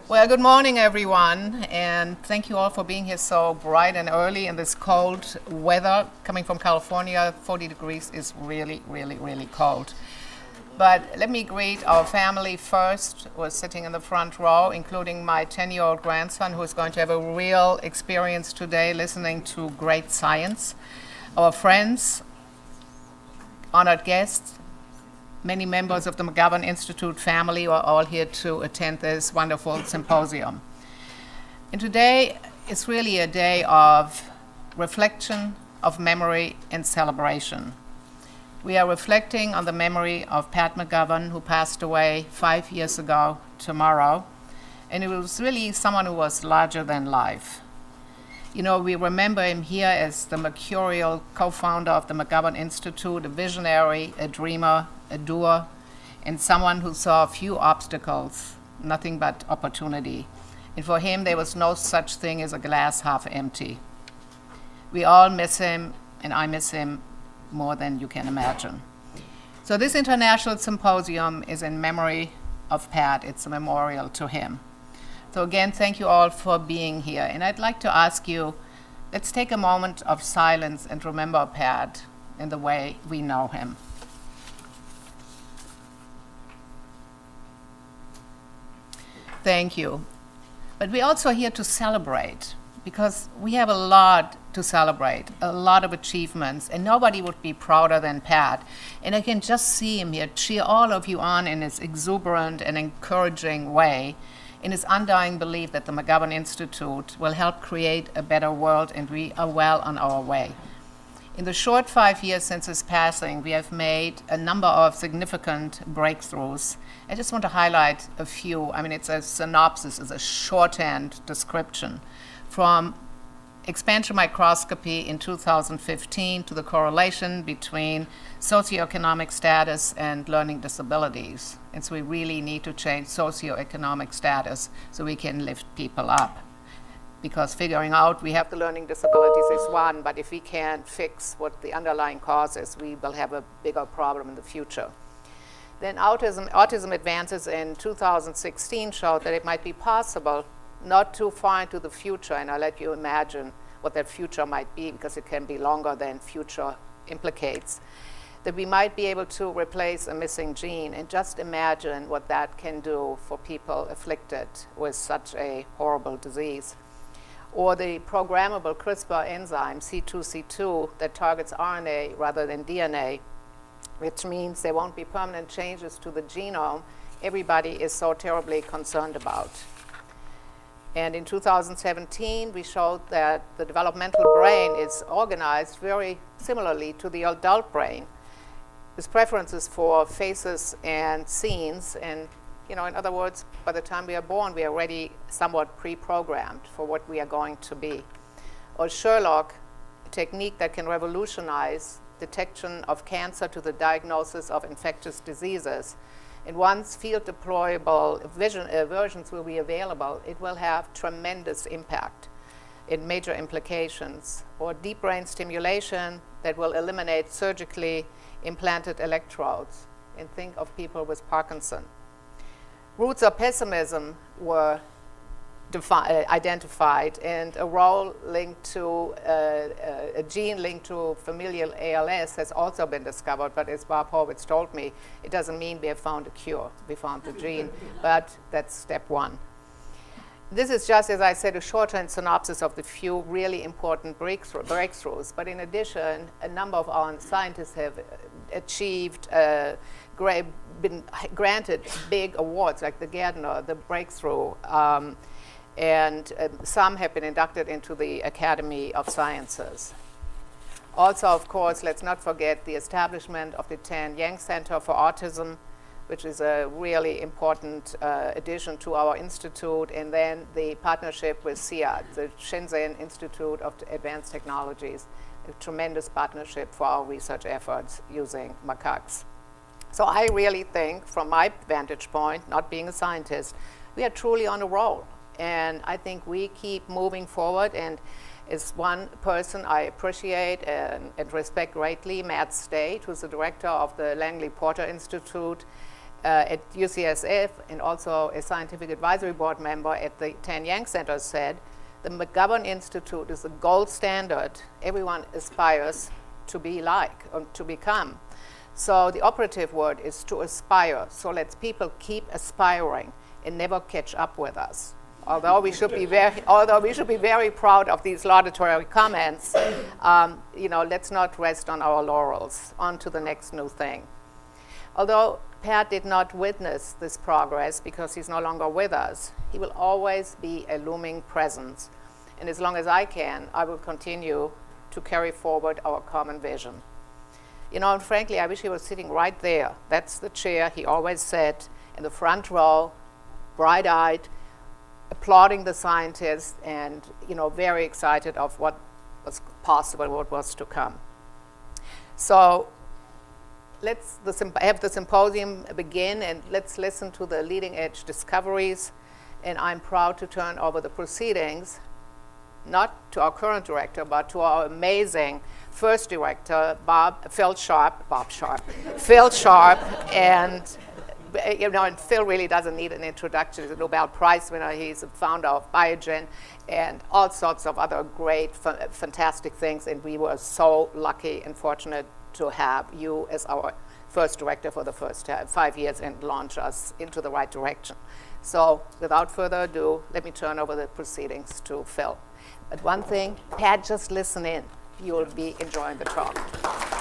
Well, good morning, everyone, and thank you all for being here so bright and early in this cold weather. Coming from California, 40 degrees is really, really, really cold. But let me greet our family first, who is sitting in the front row, including my 10-year-old grandson, who is going to have a real experience today listening to great science. Our friends, honored guests, many members of the McGovern Institute family are all here to attend this wonderful symposium. And today is really a day of reflection, of memory, and celebration. We are reflecting on the memory of Pat McGovern, who passed away 5 years ago tomorrow. And it was really someone who was larger than life. You know, we remember him here as the mercurial co-founder of the McGovern Institute, a visionary, a dreamer, a doer, and someone who saw few obstacles, nothing but opportunity. And for him, there was no such thing as a glass half empty. We all miss him, and I miss him more than you can imagine. So this international symposium is in memory of Pat. It's a memorial to him. So again, thank you all for being here. And I'd like to ask you, let's take a moment of silence and remember Pat in the way we know him. Thank you. But we're also here to celebrate, because we have a lot to celebrate, a lot of achievements, and nobody would be prouder than Pat. And I can just see him here cheer all of you on in his exuberant and encouraging way, in his undying belief that the McGovern Institute will help create a better world, and we are well on our way. In the short 5 years since his passing, we have made a number of significant breakthroughs. I just want to highlight a few. I mean, it's a synopsis, it's a shorthand description. From expansion microscopy in 2015 to the correlation between socioeconomic status and learning disabilities. And so we really need to change socioeconomic status so we can lift people up. Because figuring out we have the learning disabilities is one, but if we can't fix what the underlying cause is, we will have a bigger problem in the future. Then autism advances in 2016 showed that it might be possible not too far into the future, and I'll let you imagine what that future might be, because it can be longer than future implicates, that we might be able to replace a missing gene, and just imagine what that can do for people afflicted with such a horrible disease. Or the programmable CRISPR enzyme, C2C2, that targets RNA rather than DNA, which means there won't be permanent changes to the genome everybody is so terribly concerned about. And in 2017, we showed that the developmental brain is organized very similarly to the adult brain, with preferences for faces and scenes. And in other words, by the time we are born, we are already somewhat pre-programmed for what we are going to be. Or Sherlock, a technique that can revolutionize detection of cancer to the diagnosis of infectious diseases. And once field deployable versions will be available, it will have tremendous impact in major implications. Or deep brain stimulation that will eliminate surgically implanted electrodes. And think of people with Parkinson. Roots of pessimism were identified, and a role linked to a gene linked to familial ALS has also been discovered. But as Bob Horwitz told me, it doesn't mean we have found a cure. We found the gene, but that's step one. This is just, as I said, a shorthand synopsis of the few really important breakthroughs. But in addition, a number of our scientists have achieved been granted big awards like the Gardner, the Breakthrough, and some have been inducted into the Academy of Sciences. Also, of course, let's not forget the establishment of the Tan Yang Center for Autism, which is a really important addition to our institute, and then the partnership with SIAD, the Shenzhen Institute of Advanced Technologies, a tremendous partnership for our research efforts using macaques. So I really think, from my vantage point, not being a scientist, we are truly on a roll. And I think we keep moving forward. And as one person I appreciate and respect greatly, Matt State, who's the director of the Langley Porter Institute, at UCSF and also a scientific advisory board member at the Tan Yang Center, said, the McGovern Institute is the gold standard everyone aspires to be like or to become. So the operative word is to aspire. So let's people keep aspiring and never catch up with us. Although we should be very proud of these laudatory comments, let's not rest on our laurels. On to the next new thing. Although Pat did not witness this progress because he's no longer with us, he will always be a looming presence. And as long as I can, I will continue to carry forward our common vision. And frankly, I wish he was sitting right there. That's the chair he always sat in the front row, bright-eyed, applauding the scientists and, very excited of what was possible, what was to come. So let's have the symposium begin, and let's listen to the leading edge discoveries. And I'm proud to turn over the proceedings, not to our current director, but to our amazing first director, Phil Sharp, and and Phil really doesn't need an introduction. He's a Nobel Prize winner. He's the founder of Biogen and all sorts of other great, fantastic things. And we were so lucky and fortunate to have you as our first director for the first 5 years and launch us into the right direction. So without further ado, let me turn over the proceedings to Phil. But one thing, Pat, just listen in. You'll be enjoying the talk.